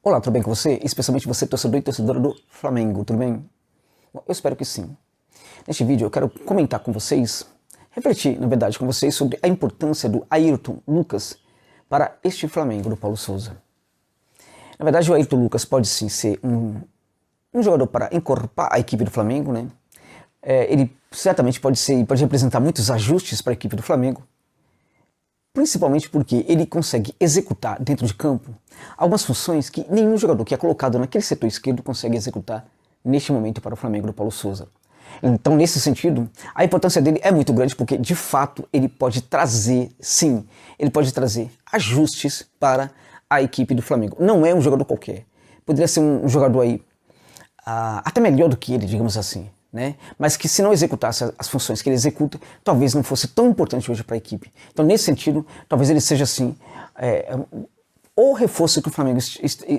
Olá, tudo bem com você? Especialmente você, torcedor e torcedora do Flamengo, tudo bem? Bom, eu espero que sim. Neste vídeo eu quero comentar com vocês, refletir, na verdade, com vocês sobre a importância do Ayrton Lucas para este Flamengo do Paulo Sousa. Na verdade, o Ayrton Lucas pode sim ser um jogador para encorpar a equipe do Flamengo, né? Ele certamente pode representar muitos ajustes para a equipe do Flamengo, principalmente porque ele consegue executar dentro de campo algumas funções que nenhum jogador que é colocado naquele setor esquerdo consegue executar neste momento para o Flamengo do Paulo Sousa. Então, nesse sentido, a importância dele é muito grande porque, de fato, ele pode trazer, sim, ele pode trazer ajustes para a equipe do Flamengo. Não é um jogador qualquer. Poderia ser um jogador aí até melhor do que ele, digamos assim, né? Mas que se não executasse as funções que ele executa, talvez não fosse tão importante hoje para a equipe. Então, nesse sentido, talvez ele seja assim, o reforço que o Flamengo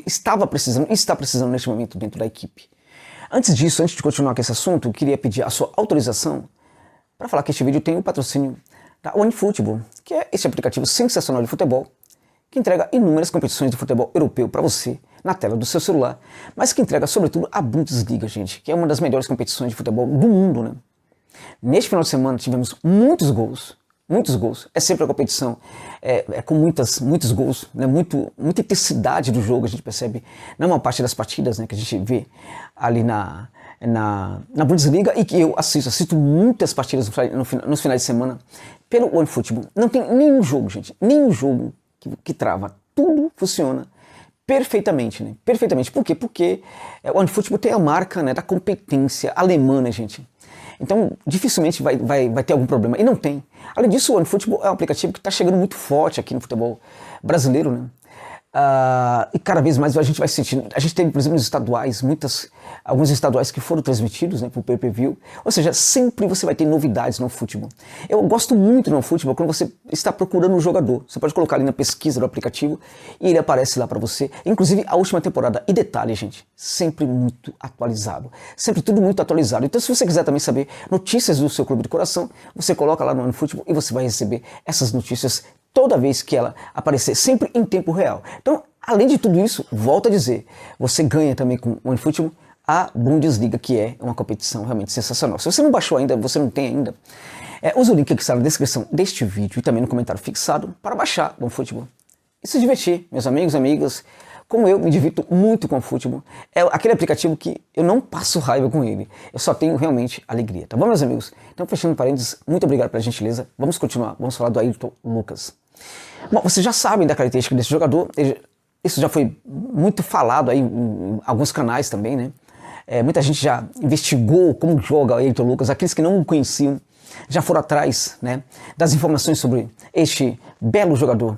estava precisando e está precisando neste momento dentro da equipe. Antes disso, antes de continuar com esse assunto, eu queria pedir a sua autorização para falar que este vídeo tem o patrocínio da OneFootball, que é esse aplicativo sensacional de futebol que entrega inúmeras competições de futebol europeu para você na tela do seu celular, mas que entrega sobretudo a Bundesliga, gente, que é uma das melhores competições de futebol do mundo, né? Neste final de semana tivemos muitos gols. É sempre a competição com muitos gols, né? Muita intensidade do jogo, a gente percebe na maior parte das partidas, né, que a gente vê ali na Bundesliga, e que eu assisto muitas partidas nos finais de semana pelo OneFootball. Não tem nenhum jogo, gente, nenhum jogo que trava. Tudo funciona perfeitamente, né? Perfeitamente. Por quê? Porque o OneFootball tem a marca, né, da competência alemã, né, gente? Então, dificilmente vai ter algum problema. E não tem. Além disso, o OneFootball é um aplicativo que está chegando muito forte aqui no futebol brasileiro, né? E cada vez mais a gente vai sentindo. A gente tem, por exemplo, nos estaduais, alguns estaduais que foram transmitidos, né, por pay-per-view. Ou seja, sempre você vai ter novidades no futebol. Eu gosto muito no futebol quando você está procurando um jogador. Você pode colocar ali na pesquisa do aplicativo e ele aparece lá para você. Inclusive a última temporada. E detalhe, gente, sempre muito atualizado. Sempre tudo muito atualizado. Então, se você quiser também saber notícias do seu clube de coração, você coloca lá no OneFootball e você vai receber essas notícias toda vez que ela aparecer, sempre em tempo real. Então, além de tudo isso, volto a dizer, você ganha também com o OneFootball a Bundesliga, que é uma competição realmente sensacional. Se você não baixou ainda, você não tem ainda, use o link que está na descrição deste vídeo e também no comentário fixado para baixar o OneFootball e se divertir, meus amigos e amigas. Como eu me divirto muito com o futebol, é aquele aplicativo que eu não passo raiva com ele, eu só tenho realmente alegria, tá bom, meus amigos? Então, fechando parênteses, muito obrigado pela gentileza, vamos continuar, vamos falar do Ayrton Lucas. Bom, vocês já sabem da característica desse jogador, isso já foi muito falado aí em alguns canais também, né? Muita gente já investigou como joga o Ayrton Lucas, aqueles que não o conheciam já foram atrás, né, das informações sobre este belo jogador,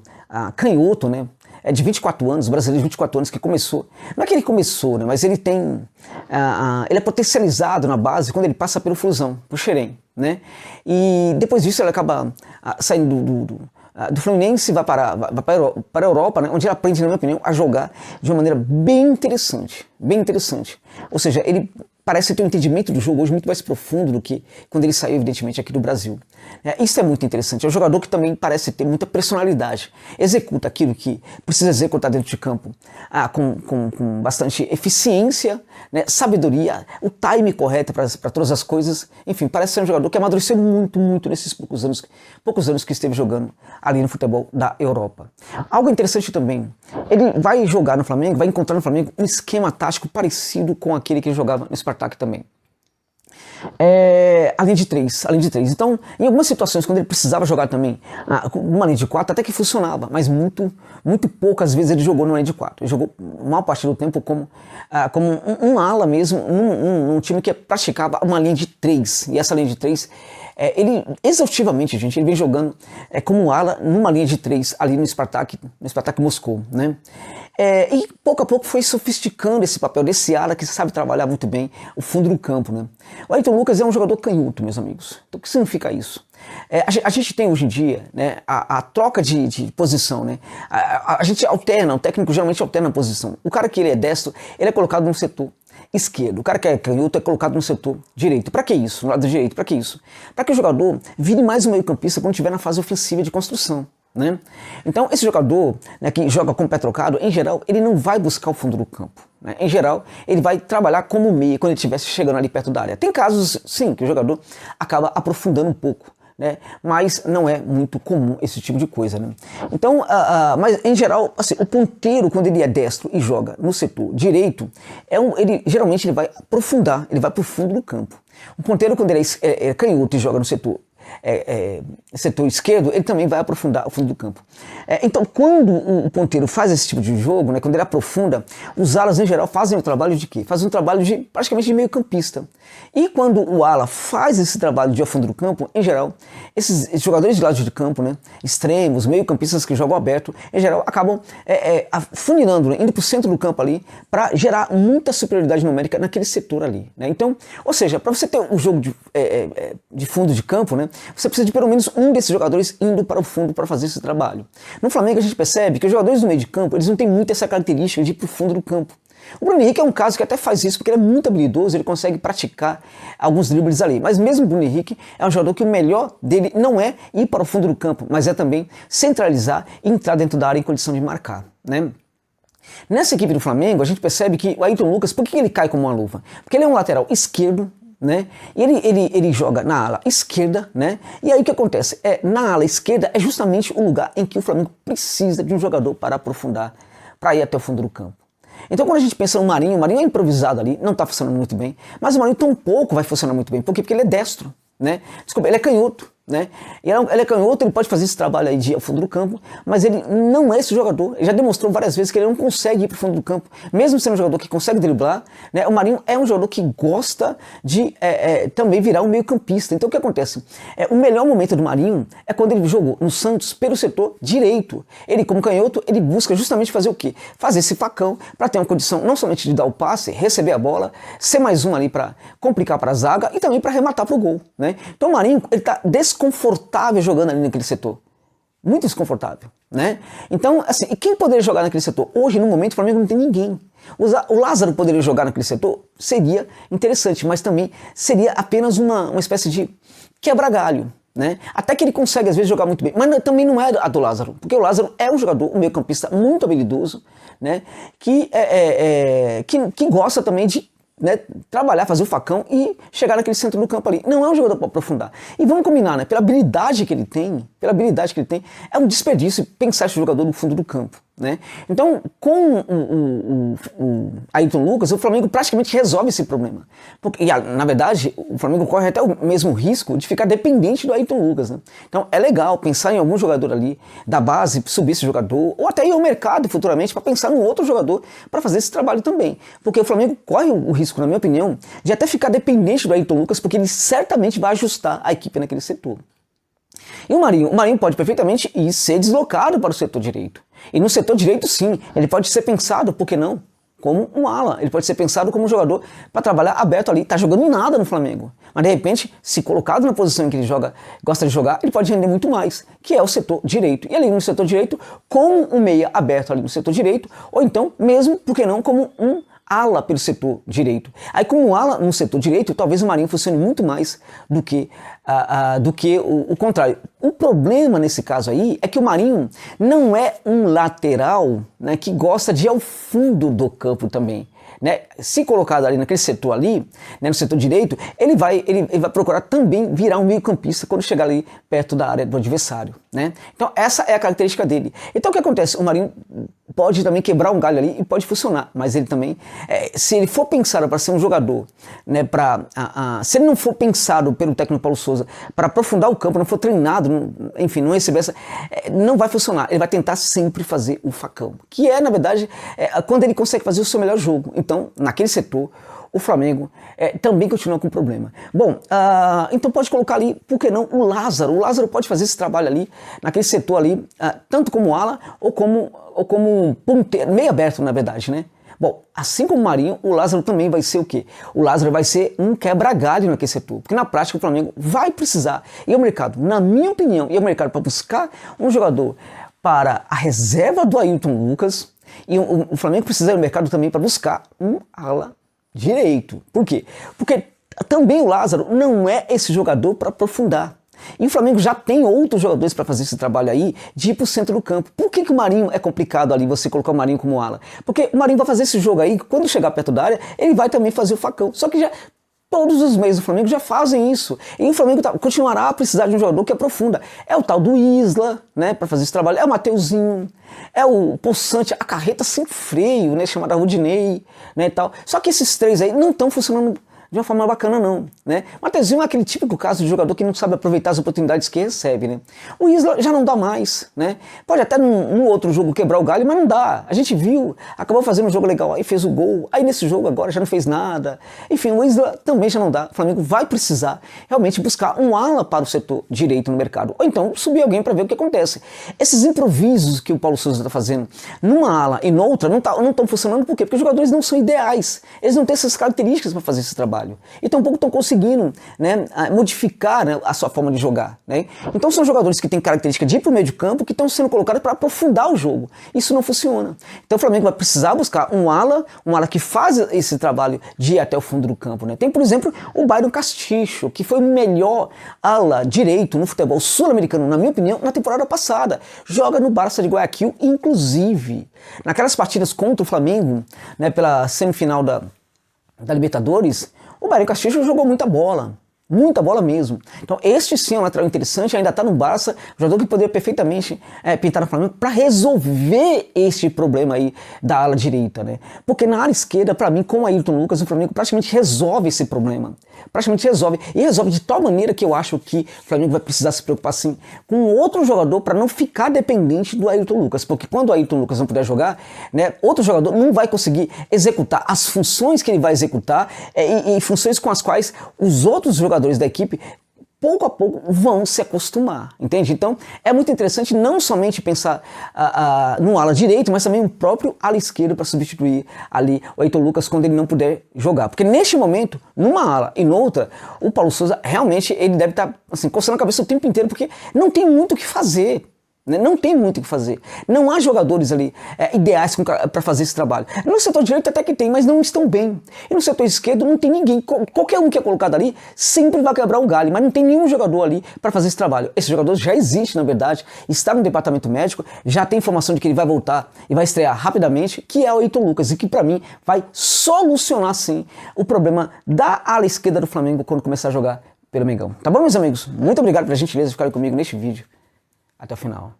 canhoto, né? De 24 anos, brasileiro de 24 anos, que começou, não é que ele começou, né, mas ele ele é potencializado na base quando ele passa pelo Flusão, pro Xerém, né, e depois disso ele acaba saindo do Fluminense, vai para a Europa, né, onde ele aprende, na minha opinião, a jogar de uma maneira bem interessante, ou seja, ele parece ter um entendimento do jogo hoje muito mais profundo do que quando ele saiu, evidentemente, aqui do Brasil. Isso é muito interessante. É um jogador que também parece ter muita personalidade. Executa aquilo que precisa executar dentro de campo com bastante eficiência, né, sabedoria, o time correto para todas as coisas. Enfim, parece ser um jogador que amadureceu muito nesses poucos anos que esteve jogando ali no futebol da Europa. Algo interessante também, ele vai jogar no Flamengo, vai encontrar no Flamengo um esquema tático parecido com aquele que ele jogava no Spartak também. Além de três. Então, em algumas situações, quando ele precisava jogar também numa linha de 4, até que funcionava, mas muito poucas vezes ele jogou numa linha de 4. Ele jogou a maior parte do tempo como um ala mesmo, num time que praticava uma linha de 3. E essa linha de 3, ele exaustivamente, gente, ele vem jogando como ala numa linha de 3 ali no Spartak Moscou, né? E pouco a pouco foi sofisticando esse papel desse ala que sabe trabalhar muito bem o fundo do campo, né? O Ayrton Lucas é um jogador canhoto, meus amigos. Então, o que significa isso? A gente tem hoje em dia, né, a troca de posição, né? A gente alterna, o técnico geralmente alterna a posição. O cara que ele é destro, ele é colocado no setor esquerdo. O cara que é canhoto é colocado no setor direito. Para que isso? No lado direito, para que isso? Para que o jogador vire mais um meio-campista quando estiver na fase ofensiva de construção. né? Então esse jogador, né, que joga como pé trocado, em geral, ele não vai buscar o fundo do campo, né? Em geral, ele vai trabalhar como meia quando ele estiver chegando ali perto da área. Tem casos, sim, que o jogador acaba aprofundando um pouco, né? Mas não é muito comum esse tipo de coisa, né? Então, mas em geral, assim, o ponteiro, quando ele é destro e joga no setor direito, geralmente ele vai aprofundar, ele vai para o fundo do campo. O ponteiro, quando ele é canhoto e joga no setor esquerdo, ele também vai aprofundar o fundo do campo. Então, quando o ponteiro faz esse tipo de jogo, né, quando ele aprofunda, os alas em geral fazem o trabalho de quê? Fazem um trabalho de praticamente de meio campista. E quando o ala faz esse trabalho de ao fundo do campo, em geral, esses jogadores de lado de campo, né, extremos, meio campistas que jogam aberto, em geral acabam afunilando, né, indo para o centro do campo ali, para gerar muita superioridade numérica naquele setor ali, né? Então, ou seja, para você ter um jogo de fundo de campo, né, você precisa de pelo menos um desses jogadores indo para o fundo para fazer esse trabalho. No Flamengo a gente percebe que os jogadores do meio de campo, eles não têm muito essa característica de ir para o fundo do campo. O Bruno Henrique é um caso que até faz isso, porque ele é muito habilidoso, ele consegue praticar alguns dribles ali. Mas mesmo o Bruno Henrique é um jogador que o melhor dele não é ir para o fundo do campo, mas é também centralizar e entrar dentro da área em condição de marcar, né? Nessa equipe do Flamengo, a gente percebe que o Ayrton Lucas, por que ele cai como uma luva? Porque ele é um lateral esquerdo, né? E ele joga na ala esquerda, né? E aí o que acontece? Na ala esquerda é justamente o lugar em que o Flamengo precisa de um jogador para aprofundar, para ir até o fundo do campo. Então quando a gente pensa no Marinho, o Marinho é improvisado ali, não está funcionando muito bem, mas o Marinho tampouco vai funcionar muito bem. Por quê? Porque ele é destro, né? Desculpa, ele é canhoto, né? Ele é canhoto, ele pode fazer esse trabalho aí de ir ao fundo do campo, mas ele não é esse jogador. Ele já demonstrou várias vezes que ele não consegue ir para o fundo do campo, mesmo sendo um jogador que consegue driblar, né? O Marinho é um jogador que gosta de também virar um meio campista. Então o que acontece? O melhor momento do Marinho é quando ele jogou no Santos pelo setor direito. Ele, como canhoto, ele busca justamente fazer o quê? Fazer esse facão para ter uma condição não somente de dar o passe, receber a bola, ser mais um ali para complicar para a zaga e também para arrematar para o gol, né? Então o Marinho, ele está desconfortável jogando ali naquele setor. Muito desconfortável, né? Então, assim, e quem poderia jogar naquele setor? Hoje, no momento, o Flamengo não tem ninguém. O Lázaro poderia jogar naquele setor? Seria interessante, mas também seria apenas uma espécie de quebra-galho, né? Até que ele consegue, às vezes, jogar muito bem. Mas também não é a do Lázaro, porque o Lázaro é um jogador, um meio-campista muito habilidoso, né? Que gosta também de, né, trabalhar, fazer o facão e chegar naquele centro do campo ali. Não é um jogador para aprofundar. E vamos combinar, né? Pela habilidade que ele tem, é um desperdício pensar esse jogador no fundo do campo, né? Então, com o Ayrton Lucas, o Flamengo praticamente resolve esse problema. Porque, na verdade, o Flamengo corre até o mesmo risco de ficar dependente do Ayrton Lucas, né? Então, é legal pensar em algum jogador ali da base, subir esse jogador, ou até ir ao mercado futuramente para pensar num outro jogador para fazer esse trabalho também. Porque o Flamengo corre o risco, na minha opinião, de até ficar dependente do Ayrton Lucas, porque ele certamente vai ajustar a equipe naquele setor. E o Marinho pode perfeitamente ir ser deslocado para o setor direito. E no setor direito, sim, ele pode ser pensado, por que não? Como um ala. Ele pode ser pensado como um jogador para trabalhar aberto ali. Tá jogando nada no Flamengo. Mas de repente, se colocado na posição em que ele gosta de jogar, ele pode render muito mais, que é o setor direito. E ali no setor direito, como um meia aberto ali no setor direito, ou então, mesmo, por que não, como um ala pelo setor direito. Aí como ala no setor direito, talvez o Marinho funcione muito mais do que o contrário. O problema nesse caso aí é que o Marinho não é um lateral, né, que gosta de ir ao fundo do campo também. Né? Se colocado ali naquele setor ali, né, no setor direito, ele vai procurar também virar um meio campista quando chegar ali perto da área do adversário, né? Então essa é a característica dele. Então o que acontece? O Marinho pode também quebrar um galho ali e pode funcionar, mas ele também, se ele for pensado para ser um jogador, né, se ele não for pensado pelo técnico Paulo Souza para aprofundar o campo, não for treinado, enfim, não receber não vai funcionar. Ele vai tentar sempre fazer o facão, que na verdade, quando ele consegue fazer o seu melhor jogo. Então, naquele setor, o Flamengo também continua com problema. Bom, então pode colocar ali, por que não, o Lázaro. O Lázaro pode fazer esse trabalho ali, naquele setor ali, tanto como ala ou como ponteiro, meio aberto, na verdade, né? Bom, assim como o Marinho, o Lázaro também vai ser o quê? O Lázaro vai ser um quebra-galho naquele setor, porque na prática o Flamengo vai precisar, e o mercado, na minha opinião, e o mercado para buscar um jogador para a reserva do Ayrton Lucas, e o Flamengo precisa ir no mercado também para buscar um ala direito. Por quê? Porque também o Lázaro não é esse jogador para aprofundar. E o Flamengo já tem outros jogadores para fazer esse trabalho aí de ir pro centro do campo. Por que o Marinho é complicado ali, você colocar o Marinho como ala? Porque o Marinho vai fazer esse jogo aí, quando chegar perto da área, ele vai também fazer o facão. Só que já todos os meses do Flamengo já fazem isso. E o Flamengo continuará a precisar de um jogador que aprofunda. É o tal do Isla, né, para fazer esse trabalho. É o Mateuzinho, é o Poçante, a carreta sem freio, né, chamada Rudinei, né, e tal. Só que esses três aí não estão funcionando de uma forma bacana não, né? Mateuzinho é aquele típico caso de jogador que não sabe aproveitar as oportunidades que recebe, né? O Isla já não dá mais, né? Pode até num outro jogo quebrar o galho, mas não dá. A gente viu, acabou fazendo um jogo legal, aí fez o gol, aí nesse jogo agora já não fez nada. Enfim, o Isla também já não dá. O Flamengo vai precisar realmente buscar um ala para o setor direito no mercado, ou então subir alguém para ver o que acontece. Esses improvisos que o Paulo Sousa está fazendo numa ala e noutra não estão funcionando, por quê? Porque os jogadores não são ideais, eles não têm essas características para fazer esse trabalho. E tampouco estão conseguindo, né, modificar, né, a sua forma de jogar, né? Então são jogadores que têm característica de ir para o meio de campo que estão sendo colocados para aprofundar o jogo. Isso não funciona. Então o Flamengo vai precisar buscar um ala que faz esse trabalho de ir até o fundo do campo, né? Tem, por exemplo, o Byron Castillo, que foi o melhor ala direito no futebol sul-americano, na minha opinião, na temporada passada. Joga no Barça de Guayaquil, inclusive. Naquelas partidas contra o Flamengo, né, pela semifinal da Libertadores, o Byron Castillo jogou muita bola mesmo. Então este sim é um lateral interessante, ainda está no Barça, jogador que poderia perfeitamente pintar no Flamengo para resolver este problema aí da ala direita, né? Porque na ala esquerda, para mim, com o Ayrton Lucas, o Flamengo praticamente resolve esse problema. Praticamente resolve. E resolve de tal maneira que eu acho que o Flamengo vai precisar se preocupar sim com outro jogador para não ficar dependente do Ayrton Lucas. Porque quando o Ayrton Lucas não puder jogar, né, outro jogador não vai conseguir executar as funções que ele vai executar e funções com as quais os outros jogadores da equipe pouco a pouco vão se acostumar, entende? Então é muito interessante não somente pensar no ala direito, mas também no próprio ala esquerdo para substituir ali o Ayrton Lucas quando ele não puder jogar, porque neste momento, numa ala e noutra, o Paulo Sousa realmente ele deve estar assim, coçando a cabeça o tempo inteiro, porque não tem muito o que fazer. Não tem muito o que fazer. Não há jogadores ali ideais para fazer esse trabalho. No setor direito até que tem, mas não estão bem. E no setor esquerdo não tem ninguém. Qualquer um que é colocado ali sempre vai quebrar o galho, mas não tem nenhum jogador ali para fazer esse trabalho. Esse jogador já existe, na verdade, está no departamento médico, já tem informação de que ele vai voltar e vai estrear rapidamente, que é o Ayrton Lucas, e que para mim vai solucionar sim o problema da ala esquerda do Flamengo quando começar a jogar pelo Mengão. Tá bom, meus amigos? Muito obrigado pela gentileza de ficarem comigo neste vídeo. Até o final.